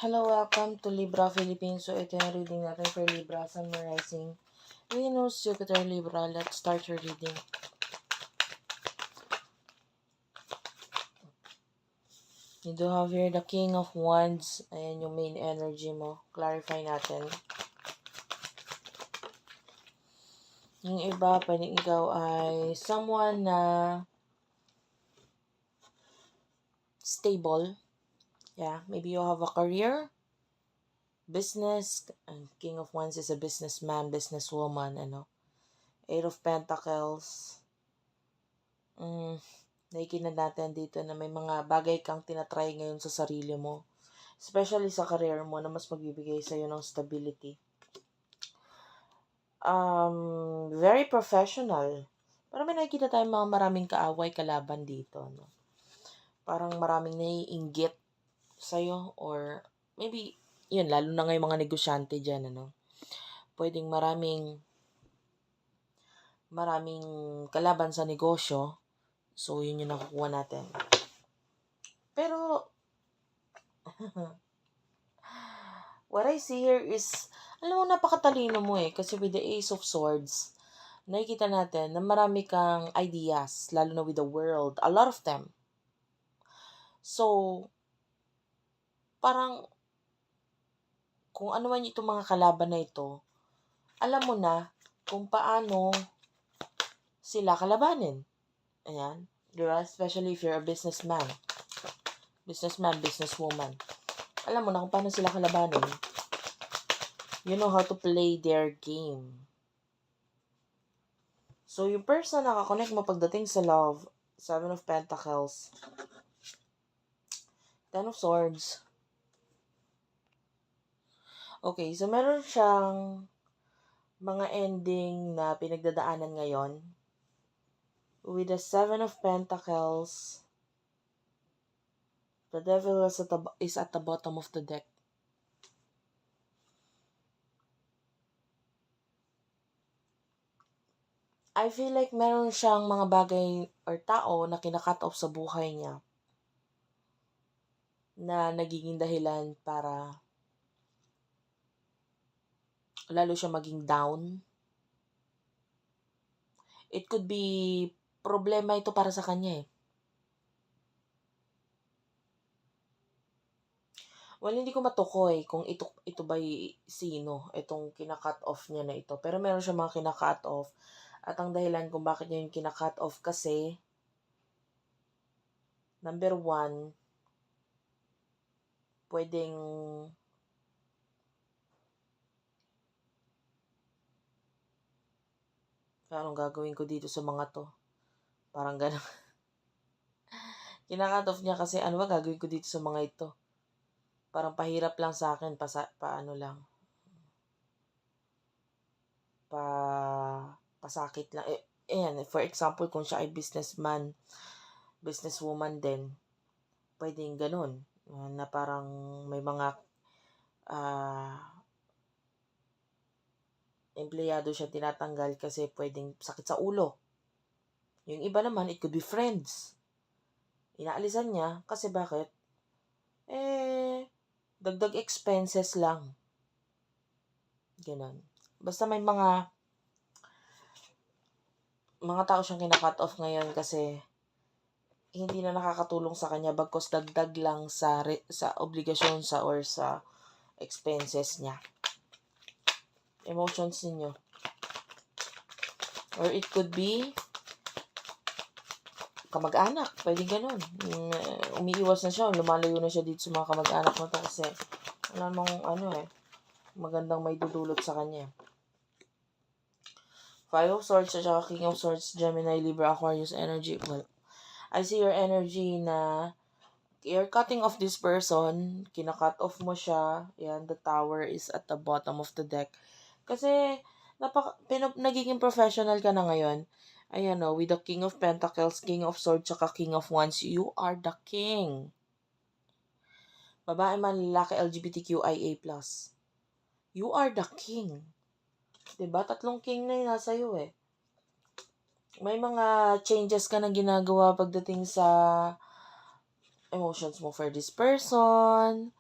Hello, welcome to Libra Philippines. So, ito yung reading natin for Libra, Sun Rising. Venus, Jupiter, Libra. Let's start your reading. You do have here the King of Wands. Ayan yung main energy mo. Clarify natin. Yung iba, pwedeng ikaw ay someone na stable. Yeah, maybe you have a career, business, and King of Wands is a businessman, businesswoman, Eight of Pentacles. Nakikita natin dito na may mga bagay kang tinatry ngayon sa sarili mo. Especially sa career mo na mas magbibigay sa'yo ng stability. Very professional. Parang may nakikita tayong mga maraming kaaway, kalaban dito. No? Parang maraming naiinggit sa'yo or maybe, yun, lalo na ngayong mga negosyante dyan, Pwedeng maraming kalaban sa negosyo. So, yun yung nakukuha natin. Pero, what I see here is, alam mo, napakatalino mo kasi with the Ace of Swords, nakikita natin na marami kang ideas, lalo na with the world, a lot of them. So, parang, kung ano man itong mga kalaban na ito, alam mo na kung paano sila kalabanin. Ayan. Diba? Especially if you're a businessman, businesswoman. Alam mo na kung paano sila kalabanin. You know how to play their game. So, yung person na nakakonect mo pagdating sa love, Seven of Pentacles, Ten of Swords. Okay, so meron siyang mga ending na pinagdadaanan ngayon. With the Seven of Pentacles, the Devil is at the bottom of the deck. I feel like meron siyang mga bagay or tao na kinakat off sa buhay niya na nagiging dahilan para lalo siya maging down. It could be problema ito para sa kanya Well, hindi ko matukoy kung ito ba sino, itong kinakat off niya na ito. Pero meron siya mga kinakat off. At ang dahilan kung bakit niya yung kinakat off kasi, number one, pwedeng anong gagawin ko dito sa mga to? Parang gano'n. Kinakat off niya kasi ano ba gagawin ko dito sa mga ito? Parang pahirap lang sa akin, pasakit lang. Ayan, for example, kung siya ay businessman, businesswoman din, pwedeng ganun. Na parang may mga empleyado siya tinatanggal kasi pwedeng sakit sa ulo. Yung iba naman, it could be friends. Inaalisan niya kasi bakit? Dagdag expenses lang. Ganon. Basta may mga tao siyang kina-cut off ngayon kasi hindi na nakakatulong sa kanya bagkos dagdag lang sa obligasyon or sa expenses niya. Emotions ninyo. Or it could be kamag-anak. Pwede ganun. Umiiwas na siya. Lumalayo na siya dito sa mga kamag-anak mo to kasi wala namang magandang may dudulot sa kanya. Five of Swords at saka King of Swords, Gemini, Libra, Aquarius energy. Well, I see your energy na you're cutting off this person. Kina-cut off mo siya. Yan, the Tower is at the bottom of the deck. Kasi, nagiging professional ka na ngayon. Ayan with the King of Pentacles, King of Swords, saka King of Wands, you are the king. Babae man, lalaki, LGBTQIA+. You are the king. Diba? 3 king na yung nasa iyo May mga changes ka na ginagawa pagdating sa emotions mo for this person.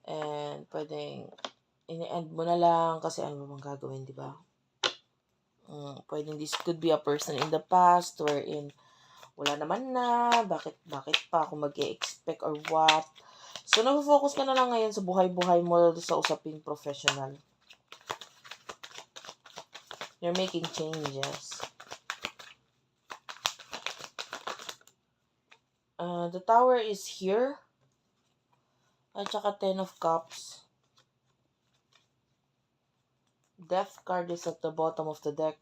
And pwedeng ini-end mo na lang kasi ano bang gagawin, di ba? Pwedeng this could be a person in the past wherein wala naman na, bakit pa ako mag-expect or what. So, nag-focus ka na lang ngayon sa buhay-buhay mo sa usaping professional. You're making changes. The Tower is here. At saka 10 of Cups. Death card is at the bottom of the deck.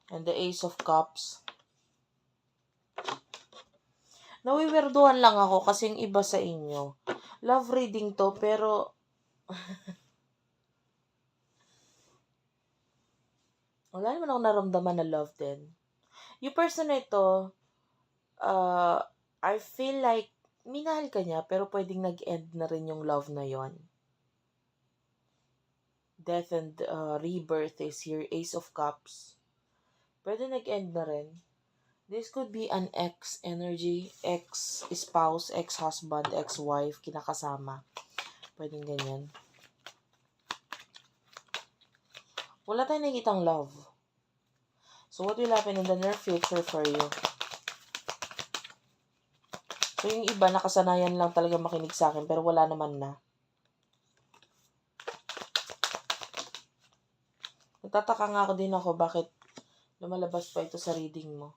And the Ace of Cups. Nawiwirduhan lang ako kasi yung iba sa inyo. Love reading to, pero wala naman ako naramdaman na love din. Yung person na ito, I feel like minahal ka niya, pero pwedeng nag-end na rin yung love na yon. Death and rebirth is here. Ace of Cups. Pwede nag-end na rin. This could be an ex energy, ex-spouse, ex-husband, ex-wife, kinakasama. Pwedeng ganyan. Wala tayong nakikitang love. So, what will happen in the near future for you? So, yung iba, nakasanayan lang talaga makinig sa akin, pero wala naman na. Nagtataka nga ako din ako bakit lumalabas pa ito sa reading mo.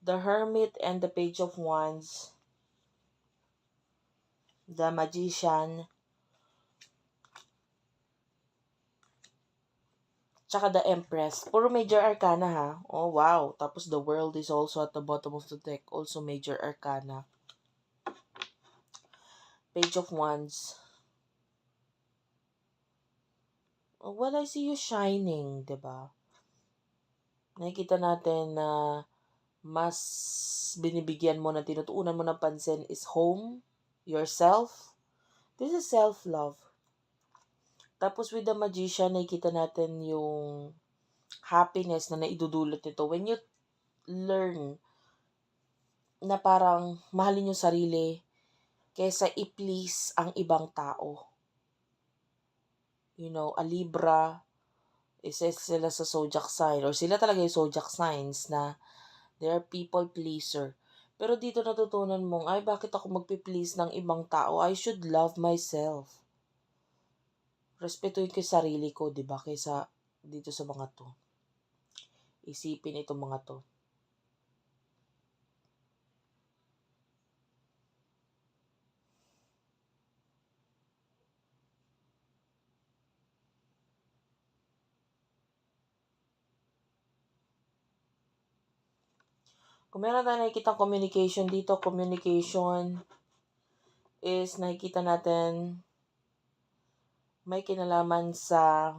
The Hermit and the Page of Wands. The Magician. Tsaka the Empress. Puro major arcana ha. Oh wow. Tapos the World is also at the bottom of the deck. Also major arcana. Page of Wands. Well, I see you shining, diba? Nakikita natin na mas binibigyan mo na tinutuunan mo ng pansin is home, yourself. This is self-love. Tapos with the Magician, nakikita natin yung happiness na naidudulot nito. When you learn na parang mahalin yung sarili kaysa i-please ang ibang tao. You know, a Libra, isa sila sa zodiac sign, or sila talaga yung zodiac signs na they are people pleaser. Pero dito natutunan mong, ay bakit ako magpi-please ng ibang tao? I should love myself. Respetuhin ko yung sarili ko, di ba? Kaysa dito sa mga to. Isipin itong mga to. Kung meron tayo nakikita communication dito, communication is nakikita natin may kinalaman sa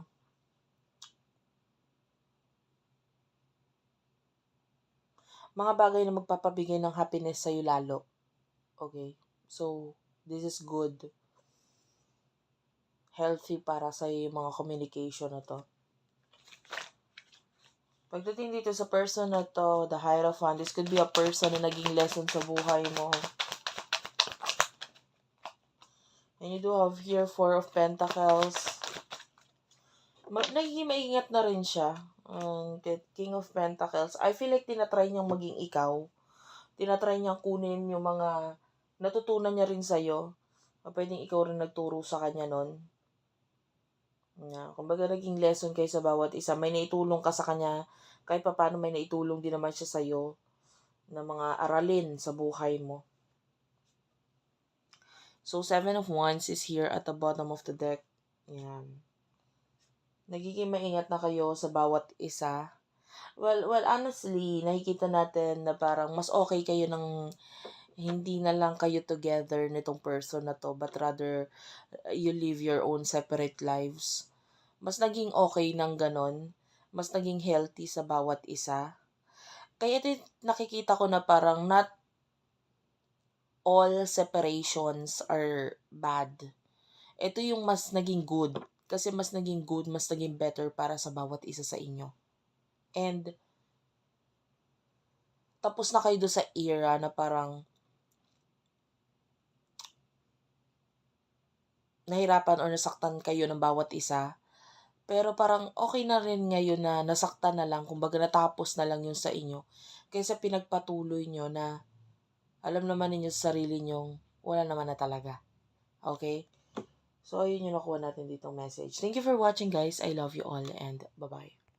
mga bagay na magpapabigay ng happiness sa'yo lalo. Okay? So, this is good. Healthy para sa'yo yung mga communication na to. Pagdating dito sa person na to, the Hierophant, this could be a person na naging lesson sa buhay mo. And you do have here 4 of Pentacles. Nagiging maingat na rin siya. King of Pentacles. I feel like tinatry niyang maging ikaw. Tinatry niyang kunin yung mga natutunan niya rin sa'yo. Pwedeng ikaw rin nagturo sa kanya nun. Kumbaga naging lesson kayo sa bawat isa. May naitulong ka sa kanya. Kahit pa paano may naitulong din naman siya sa'yo na mga aralin sa buhay mo. So, 7 of Wands is here at the bottom of the deck. Yan. Nagiging maingat na kayo sa bawat isa. Well, honestly, nakikita natin na parang mas okay kayo ng hindi na lang kayo together nitong person na to, but rather you live your own separate lives. Mas naging okay ng ganon. Mas naging healthy sa bawat isa. Kaya ito nakikita ko na parang not all separations are bad. Ito yung mas naging good. Kasi mas naging good, mas naging better para sa bawat isa sa inyo. And tapos na kayo doon sa era na parang nahirapan or nasaktan kayo ng bawat isa. Pero parang okay na rin ngayon na nasaktan na lang, kumbaga natapos na lang yun sa inyo, kaysa pinagpatuloy niyo na alam naman ninyo sa sarili niyong wala naman na talaga. Okay? So, ayun yung nakuha natin ditong message. Thank you for watching, guys. I love you all and bye-bye.